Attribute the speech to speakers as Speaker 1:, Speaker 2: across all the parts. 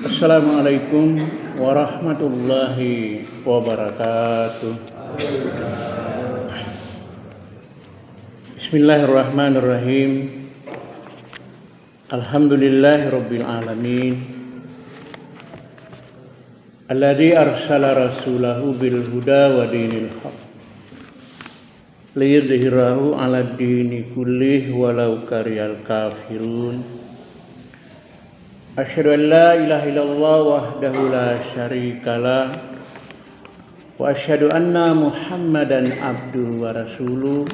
Speaker 1: Assalamualaikum warahmatullahi wabarakatuh. Bismillahirrahmanirrahim. Alhamdulillahirabbil alamin. Alladzi arsala rasulahu bil huda wa dinil haq liyudhhirahu 'alad dini kullih walau karihal kafirun. Asyhadu an la ilaha illallah wahdahu la syarikalah wa asyhadu anna Muhammadan abduhu wa rasuluh.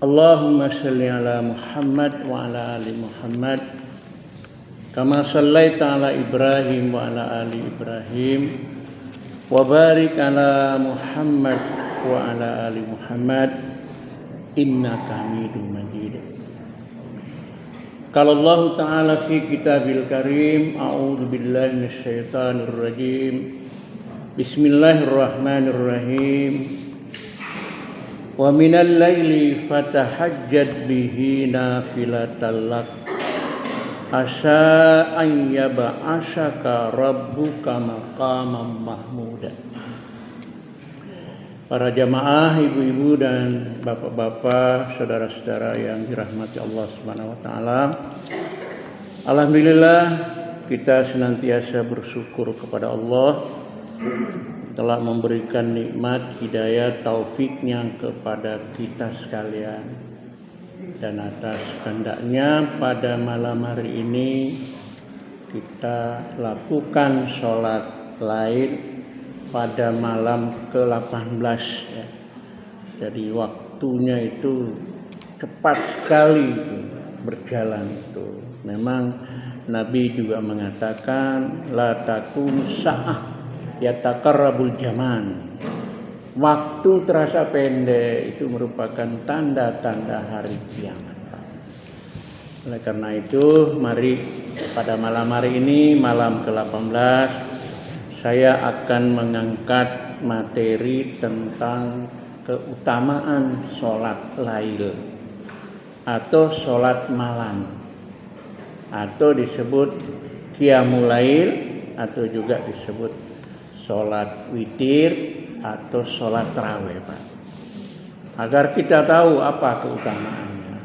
Speaker 1: Allahumma shalli ala Muhammad wa ala ali Muhammad kama shallaita ala Ibrahim wa ala ali Ibrahim wa barik ala Muhammad wa ala ali Muhammad innaka Hamidum Majid. Qala Allah Ta'ala fi kitabil karim, a'udzu billahi minasyaitonir rajim. Bismillahirrahmanirrahim. Wa minal laili fatahajjad bihi nafilatan lak asa an yab'asaka rabbuka maqaman mahmuda. Para jamaah, ibu-ibu dan bapak-bapak, saudara-saudara yang dirahmati Allah Subhanahu wa taala. Alhamdulillah kita senantiasa bersyukur kepada Allah telah memberikan nikmat hidayah taufiknya kepada kita sekalian. Dan atas kehendaknya pada malam hari ini kita lakukan sholat lail pada malam ke-18 ya. Jadi waktunya itu cepat sekali itu berjalan itu. Memang Nabi juga mengatakan la takun sa'ah yataqarrabul zaman. Waktu terasa pendek itu merupakan tanda-tanda hari kiamat. Oleh karena itu, mari pada malam hari ini, malam ke-18, saya akan mengangkat materi tentang keutamaan sholat lail atau sholat malam, atau disebut qiyamul lail, atau juga disebut sholat witir atau sholat tarawih, Pak. Agar kita tahu apa keutamaannya.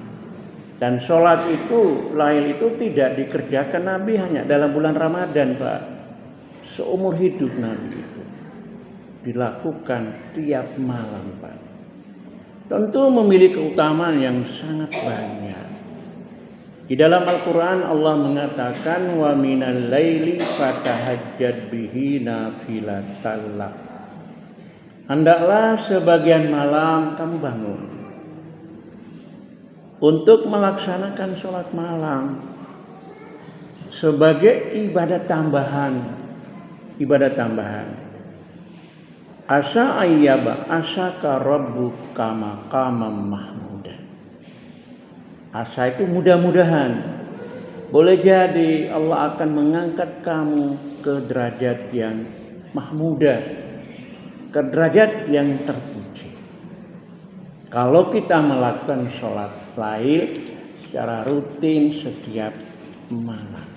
Speaker 1: Dan sholat itu, lail itu tidak dikerjakan Nabi hanya dalam bulan Ramadan, Pak. Seumur hidup Nabi itu dilakukan tiap malam, Pak. Tentu memiliki keutamaan yang sangat banyak. Di dalam Al-Quran Allah mengatakan wa minal laili fatahajjad bihi nafilatan lak. Hendaklah sebagian malam kamu bangun untuk melaksanakan sholat malam sebagai ibadat tambahan. Asa ayyaba asaka rabbuka maqamam mahmuda. Asa itu mudah-mudahan. Boleh jadi Allah akan mengangkat kamu ke derajat yang mahmuda, ke derajat yang terpuji. Kalau kita melakukan sholat lail secara rutin setiap malam.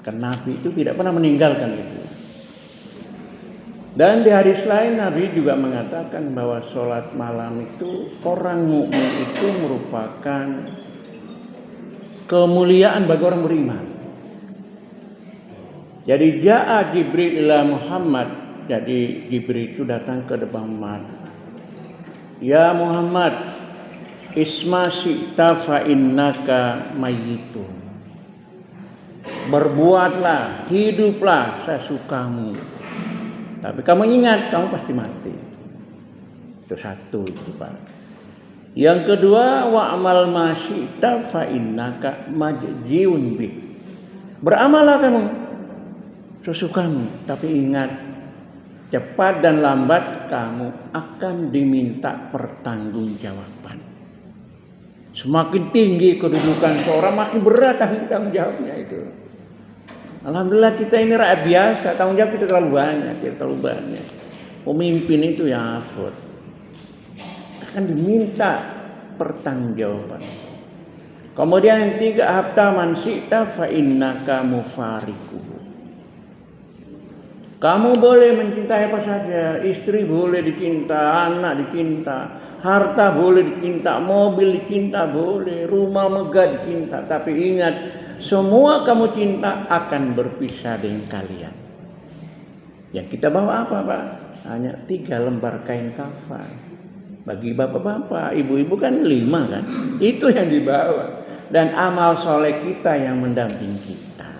Speaker 1: Karena Nabi itu tidak pernah meninggalkan itu. Dan di hadis lain Nabi juga mengatakan bahwa sholat malam itu orang mukmin itu merupakan kemuliaan bagi orang beriman. Jadi ja'a Jibril ila Muhammad. Jadi Jibril itu datang ke depan Muhammad. Ya Muhammad, isma syi'ta fa innaka mayyitun. Berbuatlah, hiduplah sesukamu. Tapi kamu ingat, kamu pasti mati. Itu satu itu, Pak. Yang kedua, wa'amal ma syi'ta fa innaka majziun bih. Beramallah kamu sesukamu, tapi ingat, cepat dan lambat kamu akan diminta pertanggungjawaban. Semakin tinggi kedudukan seorang, makin berat tanggung jawabnya itu. Alhamdulillah kita ini rakyat biasa, tanggung jawab kita terlalu banyak. Pemimpin itu yang abot. Akan diminta pertanggungjawaban. Kemudian yang tiga, hatta man syi'ta fa innaka mufariquhu. Kamu boleh mencintai apa saja, istri boleh dicinta, anak dicinta, harta boleh dicinta, mobil dicinta boleh, rumah megah dicinta. Tapi ingat, semua kamu cinta akan berpisah dengan kalian. Yang kita bawa apa, Pak? Hanya 3 lembar kain kafan. Bagi bapak-bapak, ibu-ibu kan 5 kan? Itu yang dibawa. Dan amal soleh kita yang mendampingi kita.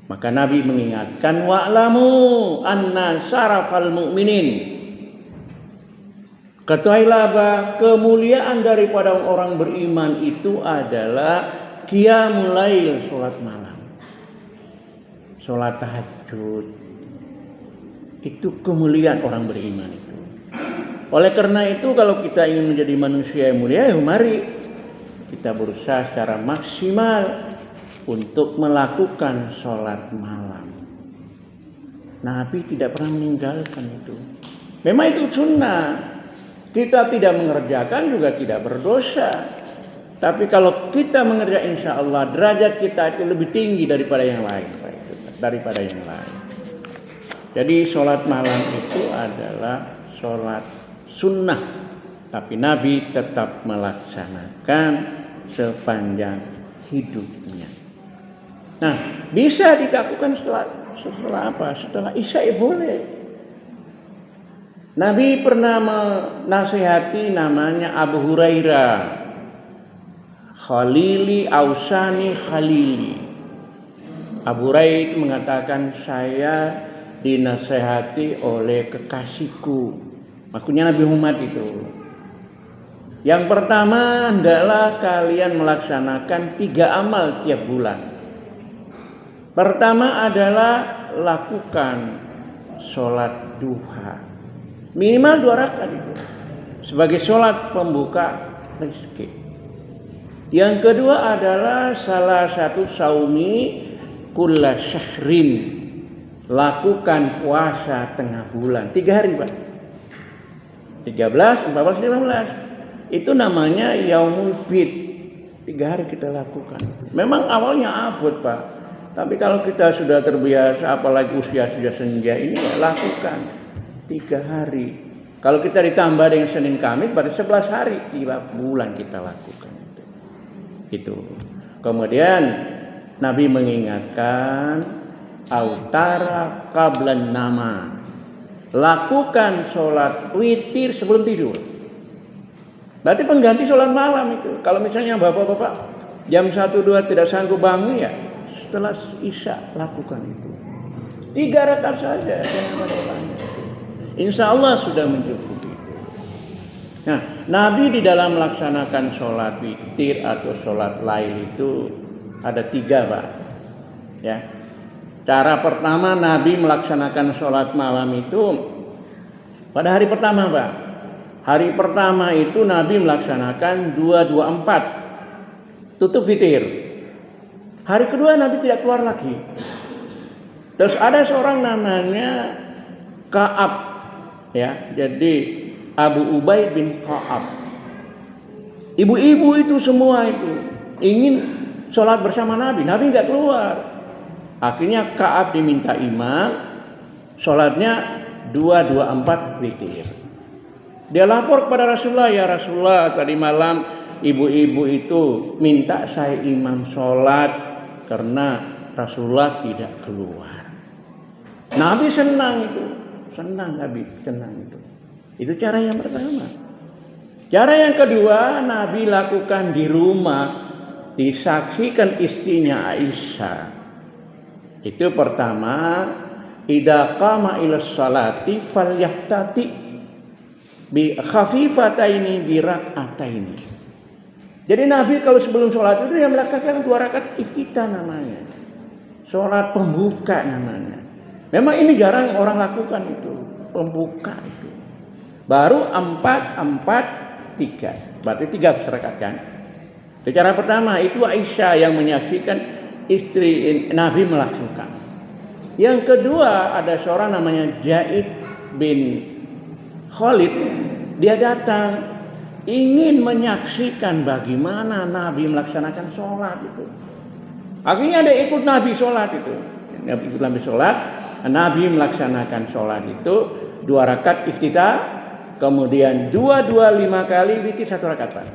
Speaker 1: Maka Nabi mengingatkan, wa'lamu anna syarafal mu'minin. Ketahuilah bahwa kemuliaan daripada orang beriman itu adalah qiyamul lail, salat malam. Salat tahajud. Itu kemuliaan orang beriman itu. Oleh karena itu kalau kita ingin menjadi manusia yang mulia, mari kita berusaha secara maksimal untuk melakukan sholat malam. Nabi tidak pernah meninggalkan itu. Memang itu sunnah. Kita tidak mengerjakan juga tidak berdosa. Tapi kalau kita mengerjakan, insya Allah derajat kita itu lebih tinggi daripada yang lain. Jadi sholat malam itu adalah sholat sunnah. Tapi Nabi tetap melaksanakan sepanjang hidupnya. Nah, bisa dilakukan setelah apa? Setelah Isya boleh. Nabi pernah menasihati namanya Abu Hurairah, Khalili Ausani Khalili. Abu Hurairah itu mengatakan, saya dinasihati oleh kekasihku. Maksudnya Nabi Muhammad itu. Yang pertama adalah kalian melaksanakan 3 amal tiap bulan. Pertama adalah lakukan sholat duha. Minimal 2 rakaat itu. Sebagai sholat pembuka rezeki. Yang kedua adalah salah satu saumi kulla syahrin. Lakukan puasa tengah bulan. 3 hari, Pak. 13, 14, 15. Itu namanya Yaumul Bid. 3 hari kita lakukan. Memang awalnya abot, Pak. Tapi kalau kita sudah terbiasa, apalagi usia sudah senja ini, ya lakukan 3 hari. Kalau kita ditambah dengan Senin Kamis, berarti 11 hari 3 bulan kita lakukan itu. Kemudian Nabi mengingatkan, autara qablan nama. Lakukan sholat witir sebelum tidur. Berarti pengganti sholat malam itu. Kalau misalnya bapak-bapak jam 1-2 tidak sanggup bangun, ya setelah Isya lakukan itu. 3 rakaat saja, jangan banyak. Insya Allah sudah mencukupi itu. Nah, Nabi di dalam melaksanakan sholat witir atau sholat lail itu ada 3, Pak. Ya. Cara pertama Nabi melaksanakan sholat malam itu pada hari pertama, Pak. Hari pertama itu Nabi melaksanakan 224 tutup witir. Hari kedua Nabi tidak keluar lagi. Terus ada seorang namanya Ka'ab, ya. Jadi Abu Ubay bin Ka'ab. Ibu-ibu itu semua itu ingin sholat bersama Nabi. Nabi nggak keluar. Akhirnya Ka'ab diminta imam, sholatnya 224 witir. Dia lapor kepada Rasulullah, ya Rasulullah, tadi malam ibu-ibu itu minta saya imam sholat karena Rasulullah tidak keluar. Nabi senang itu, Nabi senang itu. Itu cara yang pertama. Cara yang kedua, Nabi lakukan di rumah, disaksikan istrinya Aisyah. Itu pertama, idza qama ila sholati falyahtati bi khafifataini bi rak'ataini. Jadi Nabi kalau sebelum sholat itu dia melakukan 2 rakaat iftitah namanya. Sholat pembuka namanya. Memang ini jarang orang lakukan itu, pembuka itu. Baru 4-4-3. Berarti 3 rakaat kan. Cara pertama itu Aisyah yang menyaksikan istri Nabi melakukan. Yang kedua ada seorang namanya Zaid bin Khalid. Dia datang ingin menyaksikan bagaimana Nabi melaksanakan sholat itu. Akhirnya ada ikut Nabi sholat itu. Ikut Nabi sholat, Nabi melaksanakan sholat itu 2 rakaat iftitah, kemudian 2 5 kali witir 1 rakaat.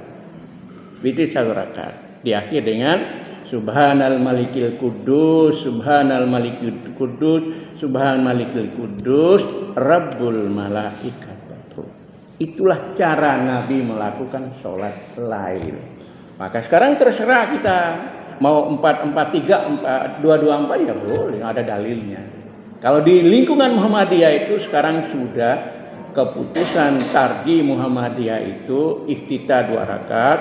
Speaker 1: Witir 1 rakaat. Diakhiri dengan Subhanal Malikil Kudus, Subhanal Malikil Kudus, Subhanal Malikil Kudus, Rabbul Malaikat. Itulah cara Nabi melakukan sholat lail. Maka sekarang terserah kita mau 4-4-3, 2-2-4 ya boleh, ada dalilnya. Kalau di lingkungan Muhammadiyah itu sekarang sudah keputusan tarji Muhammadiyah itu iftitah 2 rakaat,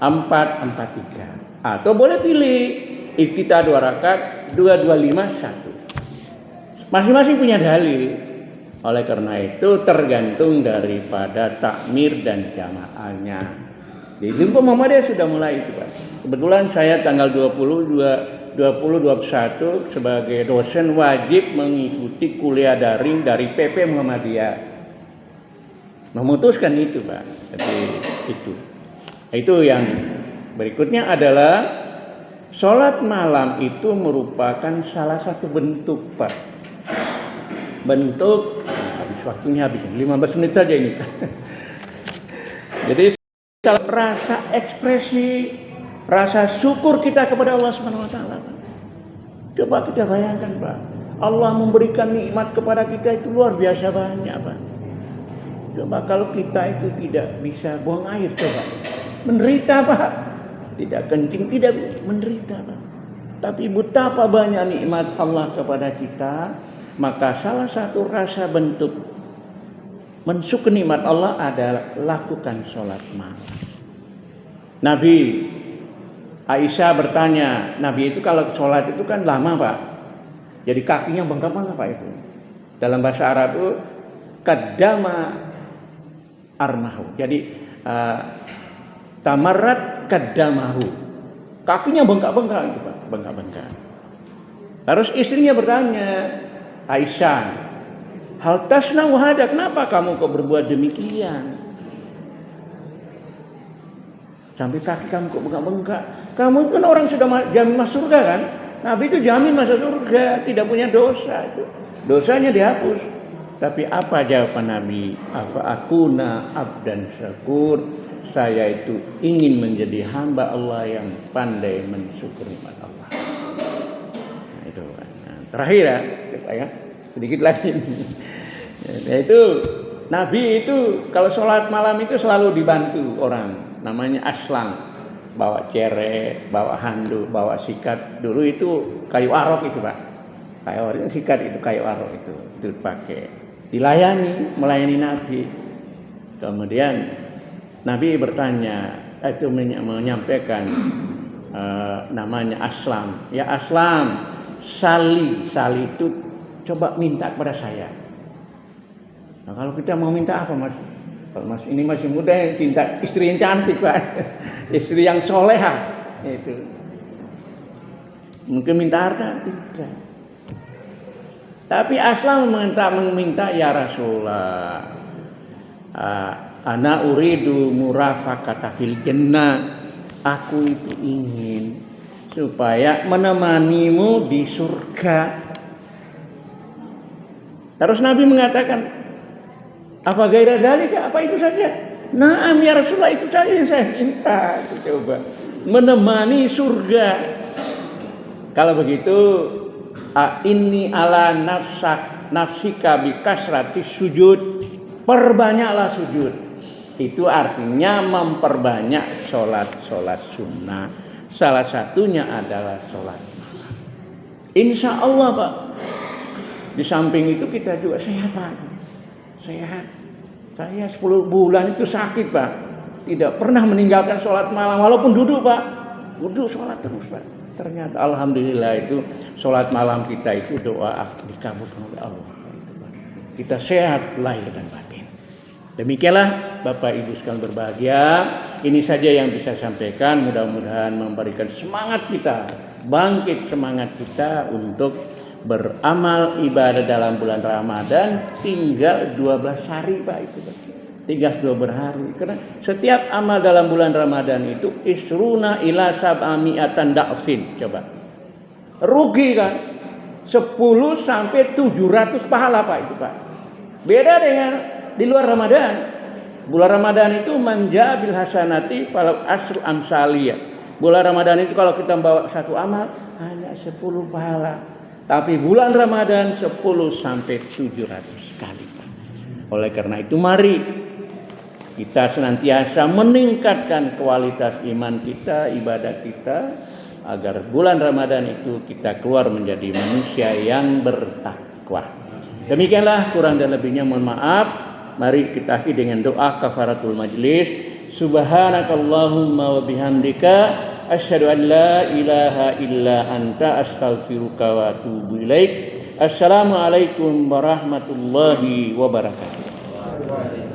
Speaker 1: 4-4-3. Atau boleh pilih iftitah 2 rakaat, 2-2-5-1. Masing-masing punya dalil. Oleh karena itu tergantung daripada takmir dan jamaahnya. Di lingkup Muhammadiyah sudah mulai itu, Pak. Kebetulan saya tanggal 20-21 sebagai dosen wajib mengikuti kuliah daring dari PP Muhammadiyah. Memutuskan itu, Pak. Jadi itu yang berikutnya adalah sholat malam itu merupakan salah satu bentuk, Pak. Bentuk waktunya habis 15 menit saja ini. Jadi rasa ekspresi, rasa syukur kita kepada Allah Subhanahu wa taala. Coba kita bayangkan, Pak. Allah memberikan nikmat kepada kita itu luar biasa banyak, Pak. Coba kalau kita itu tidak bisa buang air, coba. Menderita, Pak. Tidak kencing, tidak menderita, Pak. Tapi betapa banyak nikmat Allah kepada kita. Maka salah satu rasa bentuk mensyukuri nikmat Allah adalah lakukan sholat malam. Nabi Aisyah bertanya, Nabi itu kalau sholat itu kan lama, Pak. Jadi kakinya bengkak-bengkak, Pak itu. Dalam bahasa Arab itu qaddama armahu. Jadi tamarrat qaddamahu. Kakinya bengkak-bengkak itu, Pak, bengkak-bengkak. Terus istrinya bertanya, Aisyah, hal tasna'u hada, kenapa kamu kok berbuat demikian? Sampai kaki kamu kok bengkak-bengkak. Kamu itu kan orang sudah jamin masuk surga kan? Nabi itu jamin masuk surga, tidak punya dosa itu. Dosanya dihapus. Tapi apa jawaban Nabi? Afa akuna abdan syakur. Saya itu ingin menjadi hamba Allah yang pandai mensyukuri nikmat Allah. Nah, itu. Nah, terakhir ya, sedikit lagi. Yaitu Nabi itu kalau sholat malam itu selalu dibantu orang, namanya aslang, bawa ceret, bawa handuk, bawa sikat. Dulu itu kayu arok itu, Pak. Kayu arok itu sikat, itu kayu arok itu dipakai, dilayani, melayani Nabi. Kemudian Nabi bertanya, itu menyampaikan namanya aslam. Ya aslam, sali itu coba minta kepada saya. Nah, kalau kita mau minta apa, Mas? Kalau Mas ini masih muda, cinta istri yang cantik, Pak. Istri yang solehah itu. Mungkin minta harta tidak. Tapi aslam meminta ya Rasulullah. Ana uridu murafaqata fil jannah. Aku itu ingin supaya menemanimu di surga. Terus Nabi mengatakan, apa gairah dzalika? Apa itu saja? Naam ya Rasulullah, itu saja yang saya minta. Coba menemani surga. Kalau begitu, inni ala nafsika bi kasrati sujud. Perbanyaklah sujud. Itu artinya memperbanyak sholat sunnah. Salah satunya adalah sholat malam. Insya Allah, Pak. Di samping itu kita juga sehat, Pak. Sehat. Saya 10 bulan itu sakit, Pak. Tidak pernah meninggalkan sholat malam. Walaupun duduk, Pak. Duduk sholat terus, Pak. Ternyata alhamdulillah itu sholat malam kita itu doa dikabulkan oleh Allah. Kita sehat lahir dan batin. Demikianlah Bapak Ibu sekalian berbahagia. Ini saja yang bisa saya sampaikan. Mudah-mudahan memberikan semangat kita, bangkit semangat kita untuk beramal ibadah dalam bulan Ramadan. Tinggal 12 hari, Pak, itu, Pak. 32 berhari. Karena setiap amal dalam bulan Ramadan itu isruna ila sab'ami'atan da'fin. Coba. Rugi kan? 10 sampai 700 pahala Pak itu Pak. Beda dengan di luar Ramadan. Bulan Ramadan itu manja bil hasanati falau asru amsaliyah. Bulan Ramadan itu kalau kita bawa satu amal hanya 10 pahala. Tapi bulan Ramadan 10 sampai 700 kali. Oleh karena itu mari kita senantiasa meningkatkan kualitas iman kita, ibadah kita, agar bulan Ramadan itu kita keluar menjadi manusia yang bertakwa. Demikianlah, kurang dan lebihnya mohon maaf. Mari kita akhiri dengan doa kafaratul majlis. Subhanakallahumma wa bihamdika asyhadu an la ilaha illa anta astaghfiruka wa atubu ilaik. Assalamualaikum warahmatullahi wabarakatuh.